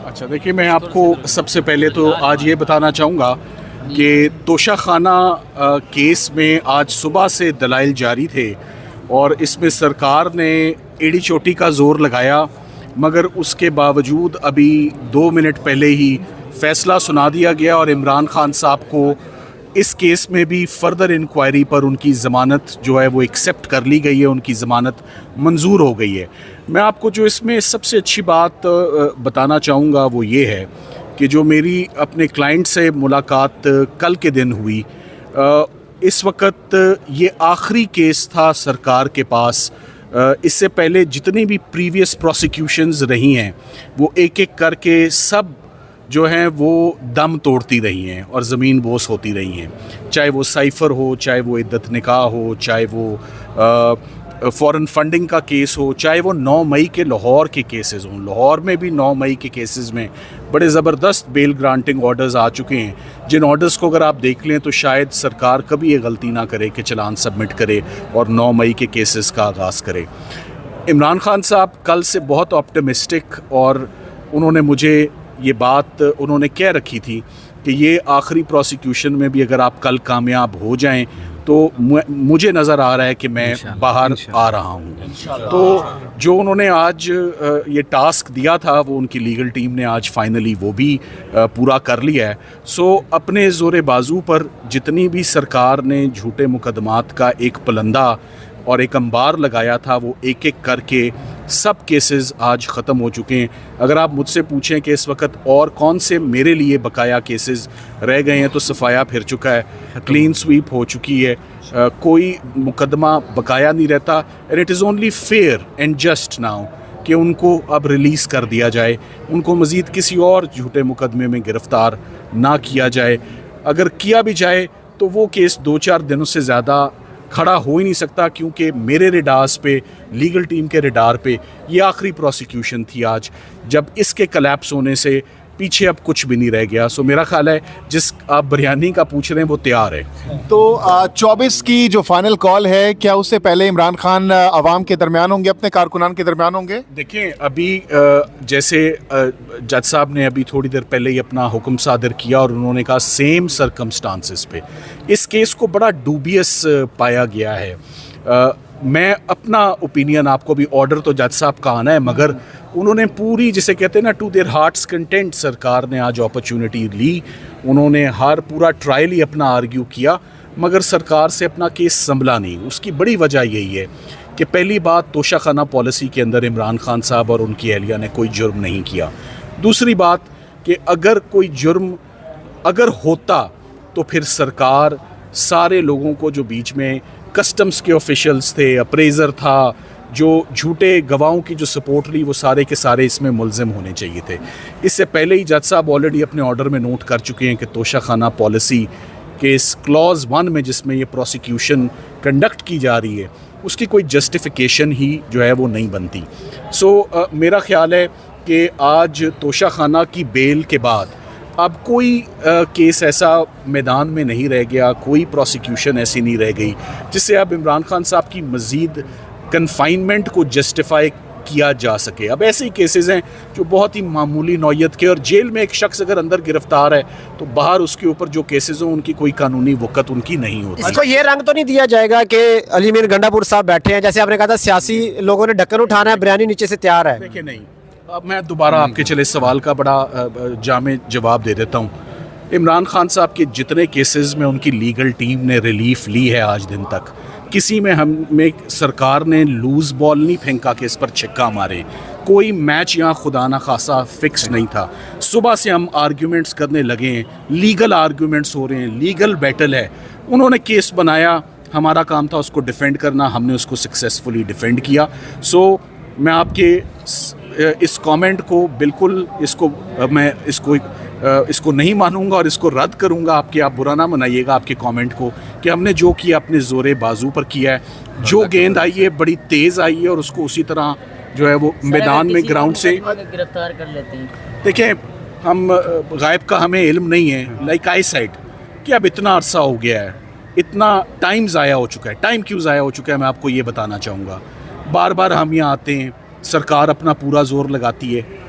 اچھا دیکھیے، میں آپ کو سب سے پہلے تو آج یہ بتانا چاہوں گا کہ توشہ خانہ کیس میں آج صبح سے دلائل جاری تھے اور اس میں سرکار نے ایڑی چوٹی کا زور لگایا، مگر اس کے باوجود ابھی 2 منٹ پہلے ہی فیصلہ سنا دیا گیا اور عمران خان صاحب کو اس کیس میں بھی فردر انکوائری پر ان کی ضمانت جو ہے وہ ایکسیپٹ کر لی گئی ہے، ان کی ضمانت منظور ہو گئی ہے۔ میں آپ کو جو اس میں سب سے اچھی بات بتانا چاہوں گا وہ یہ ہے کہ جو میری اپنے کلائنٹ سے ملاقات کل کے دن ہوئی، اس وقت یہ آخری کیس تھا سرکار کے پاس۔ اس سے پہلے جتنی بھی پریویس پروسیکیوشنز رہی ہیں وہ ایک ایک کر کے سب جو ہیں وہ دم توڑتی رہی ہیں اور زمین بوس ہوتی رہی ہیں، چاہے وہ سائفر ہو، چاہے وہ عدت نکاح ہو، چاہے وہ فورن فنڈنگ کا کیس ہو، چاہے وہ 9 مئی کے لاہور کے کیسز ہوں۔ لاہور میں بھی 9 مئی کے کیسز میں بڑے زبردست بیل گرانٹنگ آرڈرز آ چکے ہیں، جن آرڈرز کو اگر آپ دیکھ لیں تو شاید سرکار کبھی یہ غلطی نہ کرے کہ چلان سبمٹ کرے اور 9 مئی کے کیسز کا آغاز کرے۔ عمران خان صاحب کل سے بہت آپٹمسٹک، اور انہوں نے مجھے یہ بات انہوں نے کہہ رکھی تھی کہ یہ آخری پروسیکیوشن میں بھی اگر آپ کل کامیاب ہو جائیں تو مجھے نظر آ رہا ہے کہ میں باہر آ رہا ہوں۔ تو جو انہوں نے آج یہ ٹاسک دیا تھا وہ ان کی لیگل ٹیم نے آج فائنلی وہ بھی پورا کر لیا ہے۔ سو اپنے زور بازو پر جتنی بھی سرکار نے جھوٹے مقدمات کا ایک پلندہ اور ایک انبار لگایا تھا وہ ایک ایک کر کے سب کیسز آج ختم ہو چکے ہیں۔ اگر آپ مجھ سے پوچھیں کہ اس وقت اور کون سے میرے لیے بقایا کیسز رہ گئے ہیں تو صفایا پھر چکا ہے، کلین سویپ ہو چکی ہے، کوئی مقدمہ بقایا نہیں رہتا۔ And it is only fair and just now کہ ان کو اب ریلیز کر دیا جائے، ان کو مزید کسی اور جھوٹے مقدمے میں گرفتار نہ کیا جائے۔ اگر کیا بھی جائے تو وہ کیس 2-4 دنوں سے زیادہ کھڑا ہو ہی نہیں سکتا، کیونکہ میرے ریڈارز پہ، لیگل ٹیم کے ریڈار پہ یہ آخری پروسیکیوشن تھی آج، جب اس کے کلیپس ہونے سے پیچھے اب کچھ بھی نہیں رہ گیا۔ سو میرا خیال ہے جس آپ بریانی کا پوچھ رہے ہیں وہ تیار ہے۔ تو 24 کی جو فائنل کال ہے، کیا اس سے پہلے عمران خان عوام کے درمیان ہوں گے، اپنے کارکنان کے درمیان ہوں گے؟ دیکھیں، ابھی جیسے جج صاحب نے ابھی تھوڑی دیر پہلے ہی اپنا حکم صادر کیا اور انہوں نے کہا سیم سرکمسٹانسز پہ اس کیس کو بڑا ڈوبیس پایا گیا ہے۔ میں اپنا اوپینین آپ کو بھی، آرڈر تو جج صاحب کا آنا ہے، مگر انہوں نے پوری جسے کہتے ہیں نا ٹو دیئر ہارٹس کنٹینٹ، سرکار نے آج اپرچونٹی لی، انہوں نے ہر پورا ٹرائل ہی اپنا آرگیو کیا، مگر سرکار سے اپنا کیس سنبھلا نہیں۔ اس کی بڑی وجہ یہی ہے کہ پہلی بات، توشہ خانہ پالیسی کے اندر عمران خان صاحب اور ان کی اہلیہ نے کوئی جرم نہیں کیا۔ دوسری بات کہ اگر کوئی جرم اگر ہوتا تو پھر سرکار سارے لوگوں کو جو بیچ میں کسٹمز کے آفیشلز تھے، اپریزر تھا، جو جھوٹے گواہوں کی جو سپورٹ لی، وہ سارے کے سارے اس میں ملزم ہونے چاہیے تھے۔ اس سے پہلے ہی جج صاحب آلریڈی اپنے آرڈر میں نوٹ کر چکے ہیں کہ توشہ خانہ پالیسی کے اس کلوز 1 میں جس میں یہ پروسیکیوشن کنڈکٹ کی جا رہی ہے اس کی کوئی جسٹیفیکیشن ہی جو ہے وہ نہیں بنتی۔ سو میرا خیال ہے کہ آج توشہ خانہ کی بیل کے بعد اب کوئی کیس ایسا میدان میں نہیں رہ گیا، کوئی پروسیکیوشن ایسی نہیں رہ گئی جس سے اب عمران خان صاحب کی مزید کنفائنمنٹ کو جسٹیفائی کیا جا سکے۔ اب ایسے ہی کیسز ہیں جو بہت ہی معمولی نوعیت کے، اور جیل میں ایک شخص اگر اندر گرفتار ہے تو باہر اس کے اوپر جو کیسز ہوں ان کی کوئی قانونی وقت ان کی نہیں ہوتی۔ اس کو یہ رنگ تو نہیں دیا جائے گا کہ علی میر گنڈا پور صاحب بیٹھے ہیں، جیسے آپ نے کہا تھا سیاسی لوگوں نے ڈھکن اٹھانا ہے، بریانی نیچے سے تیار ہے؟ دیکھیں نہیں، اب میں دوبارہ آپ کے چلے سوال کا بڑا جامع جواب دے دیتا ہوں۔ عمران خان صاحب کے جتنے کیسز میں ان کی لیگل ٹیم نے ریلیف لی ہے آج دن تک، کسی میں ہمیں سرکار نے لوز بال نہیں پھینکا کہ اس پر چھکا مارے، کوئی میچ یہاں خدا نہ خاصا فکس نہیں تھا۔ صبح سے ہم آرگیومنٹس کرنے لگے ہیں، لیگل آرگیومنٹس ہو رہے ہیں، لیگل بیٹل ہے۔ انہوں نے کیس بنایا، ہمارا کام تھا اس کو ڈیفینڈ کرنا، ہم نے اس کو سکسیسفلی ڈیفینڈ کیا۔ سو میں آپ کے اس کامنٹ کو بالکل میں اس کو نہیں مانوں گا اور اس کو رد کروں گا۔ آپ برا نہ منائیے گا آپ کے کامنٹ کو، کہ ہم نے جو کیا اپنے زور بازو پر کیا ہے۔ جو گیند آئی ہے بڑی تیز آئی ہے اور اس کو اسی طرح جو ہے وہ میدان میں گراؤنڈ سے گرفتار کر لیتے ہیں۔ دیکھیں، ہم غائب کا ہمیں علم نہیں ہے، لائک آئی سائٹ، کہ اب اتنا عرصہ ہو گیا ہے، اتنا ٹائم ضائع ہو چکا ہے۔ ٹائم کیوں ضائع ہو چکا ہے میں آپ کو یہ بتانا چاہوں گا۔ بار بار ہم یہاں آتے ہیں، سرکار اپنا پورا زور لگاتی ہے،